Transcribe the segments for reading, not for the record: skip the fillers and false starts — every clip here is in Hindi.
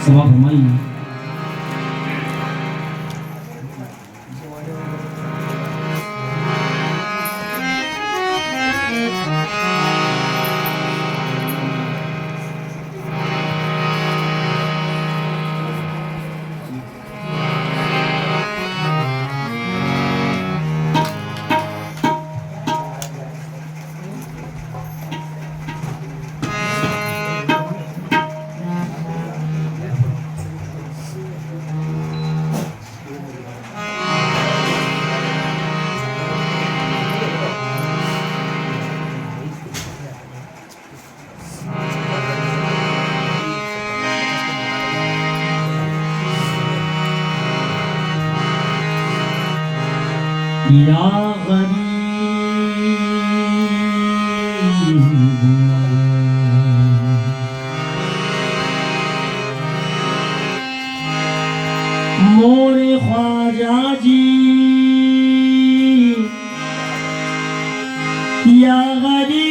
सेवा फरमाई। या गरीब मोरे ख्वाजा जी, या गरीब,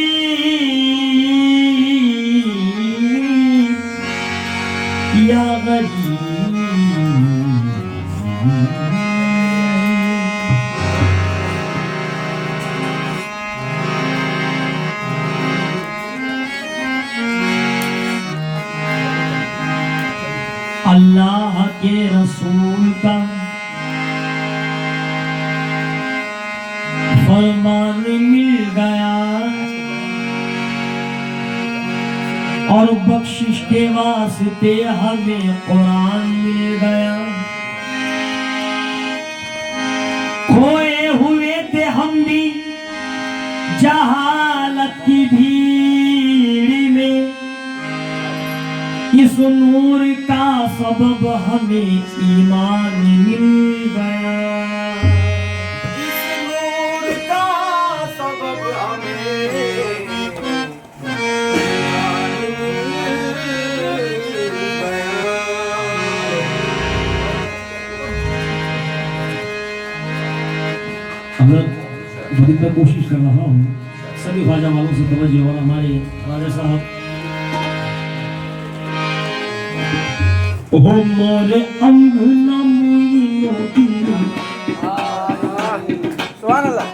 या गरीब अल्लाह के रसूल का फरमान मिल गया और बख्शिश के वास्ते हमें कुरान मिल गया। खोए हुए थे हम भी जहालत की भीड़ में, इस नूर का सबब हमें ईमान मिल गया। इस नूर का सबब हमें ईमान मिल गया। अगर मैं कोशिश कर रहा हूँ सभी ख्वाजा वालों से तवज्जो, और हमारे ख्वाजा साहब ओ मोरे अंगना मोती सुभान अल्लाह।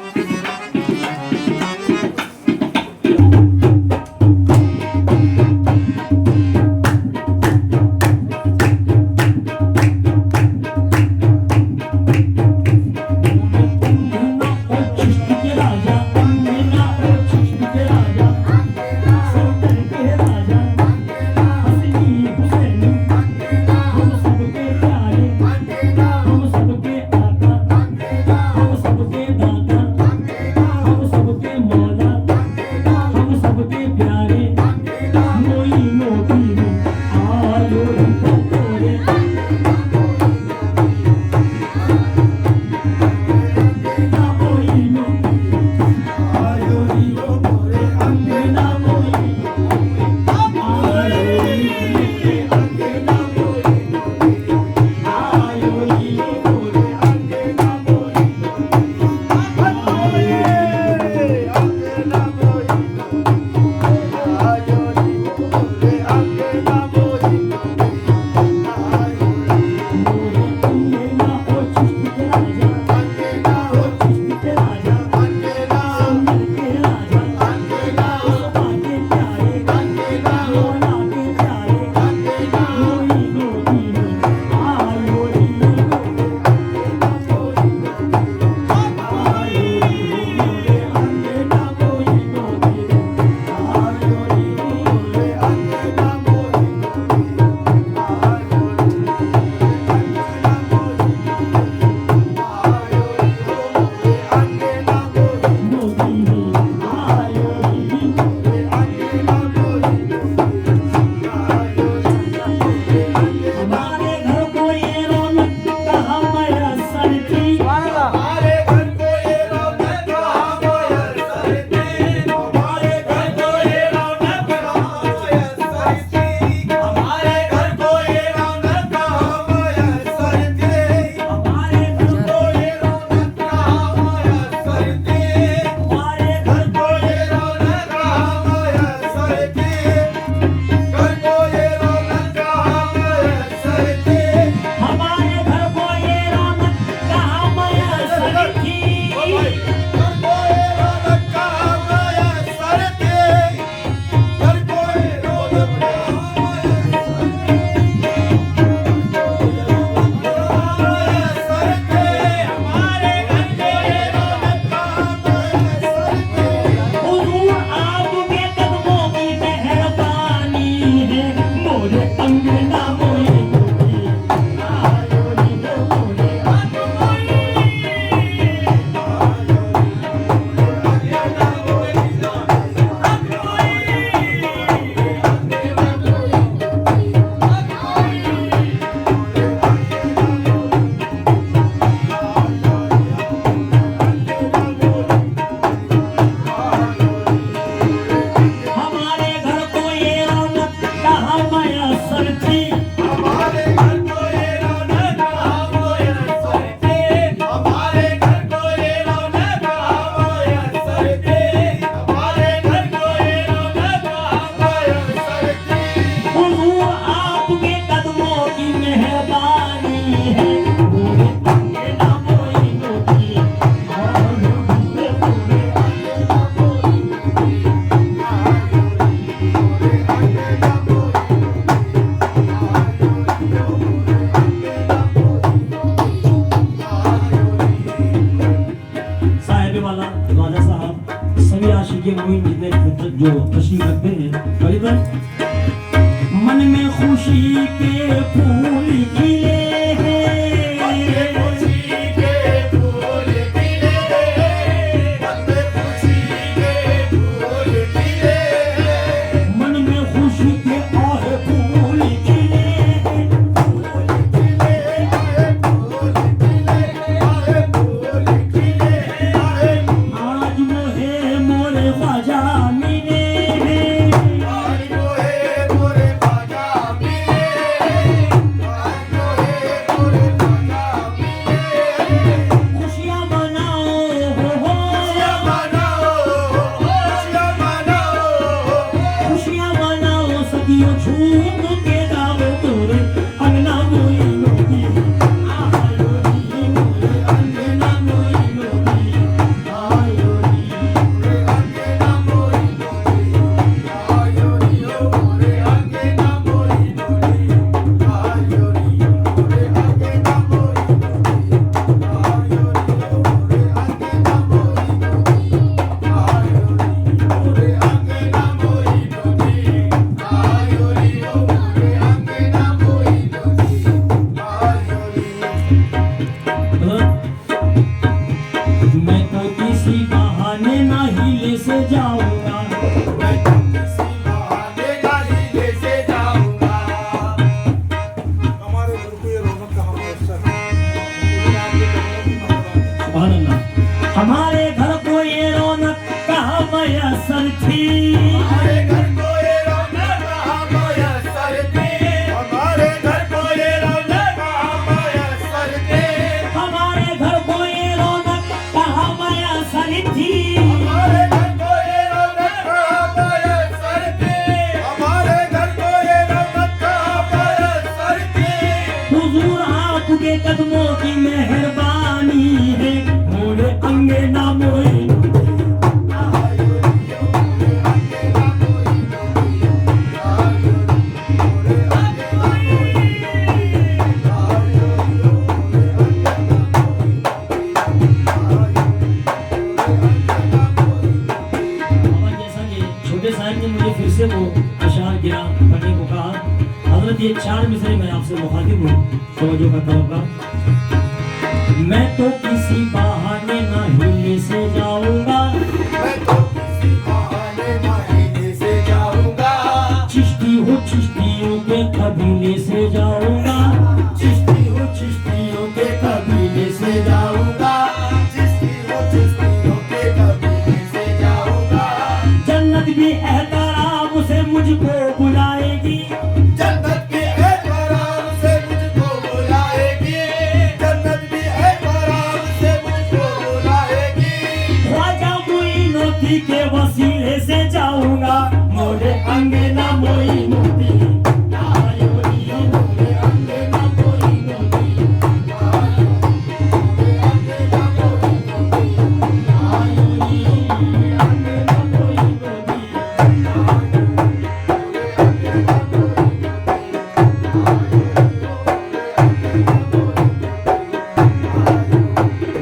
हम सबके अंगना मोई मोरी आयोरी मोरे हमारे घर को ये रौनक कहाँ मैसर थी हमारे घर को ये रौनक कहाँ मैसर थी हमारे घर को ये रौनक कहाँ मैसर थी हमारे घर को ये रौनक कहाँ मैसर थी हुजूर आपके कदमों की मेहरबानी है मोरे अंगना मोई मोरी आयोरी मोरे साहिब वाला राजा साहब सभी आशिक मोइन जितने जो तशरीफ रखते हैं करीबन मन में खुशी के फूल खिले हैं खुशी के फूल खिले मन में खुशी के फूल खिले मन में खुशी के आए फूल खिले हैं आज मोहे मोरे ख्वाजा मिले हैं खुशियाँ मनाओ हो खुशियाँ मनाओ सदियों झूम के गाओ तोरे अंगना मोई मोरी आयोरी मोरे अंगना मोई मोरी आयोरी मैं तो किसी बहाने ना हिले से जाऊंगा सुभान अल्लाह हमारे घर को ये रौनक कहाँ मैसर थी हमारे घर को ये रौनक कहाँ मैसर थी हमारे घर को ये रौनक कहाँ मैसर थी हमारे घर को ये रौनक कहाँ मैसर थी हमारे घर को ये रौनक कहाँ मैसर थी हमारे घर को ये रौनक कहाँ मैसर थी हुजूर आपके कदमों की मेहरबानी है मोरे अंगना मोई जैसा कि छोटे साहब ने मुझे फिर से वो अशार गिरा पढ़ने को कहा हजरत ये 4 मिसरे मैं आपसे मुखातिब हूँ तवज्जो करता होगा मैं तो किसी बहाने ना हिले से जाऊंगा मैं तो किसी बहाने महीने से जाऊंगा चिश्ती हो चिश्तियों के कबीले से जाऊंगा चिश्ती हो चिश्तियों के कबीले से जाऊंगा चिश्ती हो चिश्तियों के कबीले से जाऊंगा जन्नत भी एहतराम से मुझको बुलाएगी जन्नत भी एहतराम से मुझको बुलाएगी जन्नत भी एहतराम से मुझको बुलाएगी ख्वाजा मोइनुद्दीन के वसीले से जाऊंगा मोरे अंगना मोई मोरी आयोरी मोरे अंगना मोई मोरी आयोरी अंगना मोई मोरी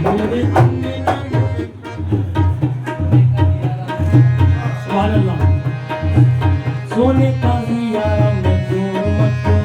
मोरे अंगना मोई सुभान अल्लाह सोने का दिया मैं दूर मत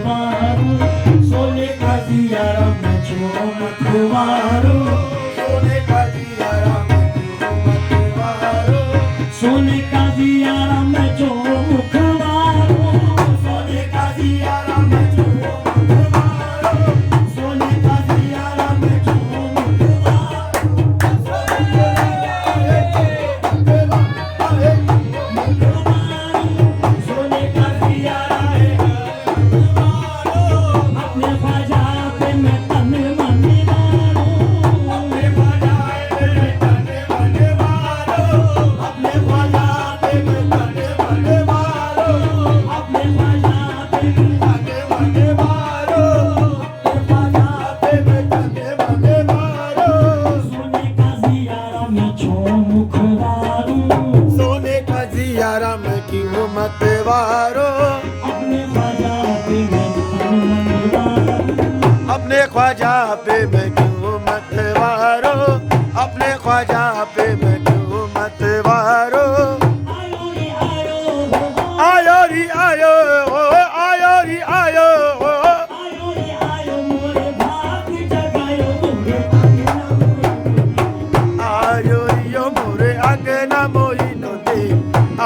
अपने ख्वाजा पे जाके मांगे मारो, ख्वाजा पे में जाके मांगे मारो, सोने का जियारा में छो मुखवारू सोने का जियारा में क्यों मत वारो, अपने ख्वाजा पे मैं क्यों मंगवारू अपने ख्वाजा पे मैं क्यों मत वारो, अपने ख्वाजा पे मैं क्यों मत वारो। आयो रे आयो आयो री आयो, आयो री आयो, आयो रे आयो मोरे भाग जगायो मोरे आंगना आयो रियो मोरे अंगना मोई नदी,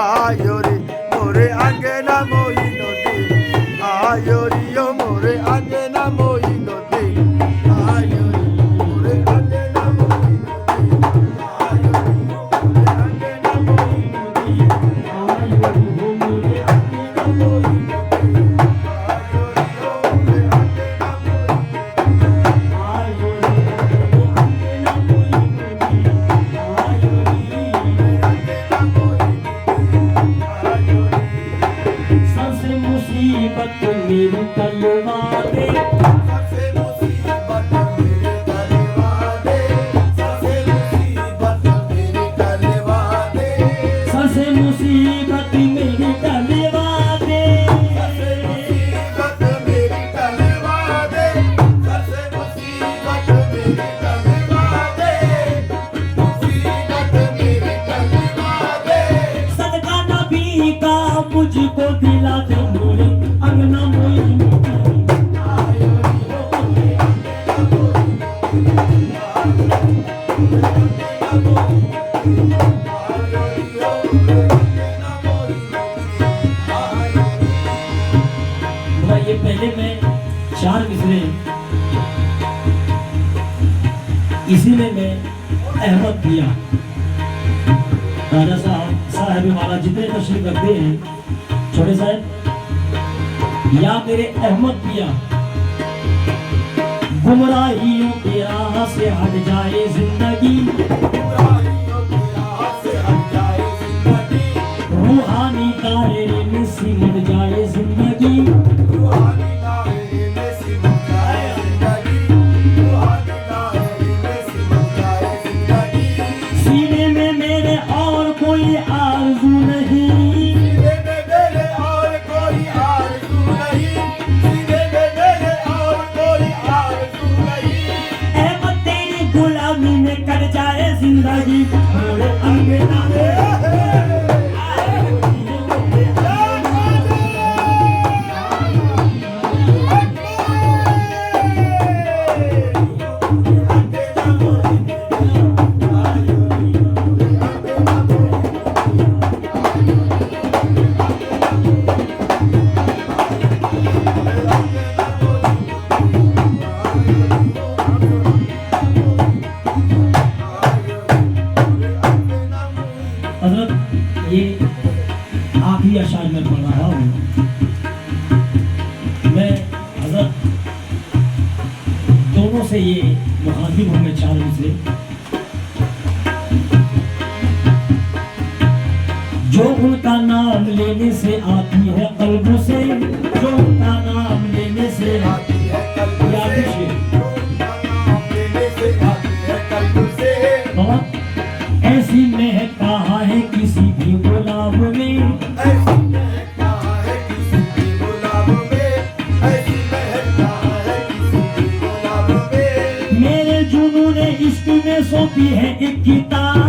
आयो रे मोरे अंगना मोई नदी, आयो रियो मोरे अंगना मोई नदी, आयो रे मोरे अंगना मोई नदी, आयो रियो मोरे अंगना मोई नदी, आयो हो मोरे आंगना मोई आयो रियो मोरे अंगना मोई आयो रे आंगना मोई आयो रे सबसे मुसीबत मेरी तलवारे सबसे मुसीबत मेरे गलवादे, सबसे मुसीबत मेरे गलवादे, सबसे मुसीबत मेरी तलवारे सबसे मुसीबत मेरी गलवादे, सबसे मुसीबत मेरी गलवादे, मुसीबत मेरी गलवादे। सदका नबी का मुझको दिला दे मोरे अंगना मोई ये पहले मैं 4 मिसरे इसी में मैं अहमद दिया राजा साहब वाला जितने तशरीफ रखते हैं छोटे साहब या मेरे अहमद पिया गुमराहियों के राह से हट जाए जिंदगी रूहानी दायरे में सिमट जाए जिंदगी सीने में मेरे और कोई आरज़ू नहीं अहमद तेरी गुलामी में कट जाए जिंदगी मोरे अंगना हजरत ये आखिरी अशार में पढ़ रहा हूँ मैं हजरत दोनों से ये मुखातिब हूँ मैं 4 मिसरे जो उनका नाम लेने से आती है कल्बों से जो उनका नाम लेने से आती है कल्बों से बहुत ऐसी महक कहा है किसी भी गुलाब में मेरे जुनून इश्क में सौंपी है एक किताब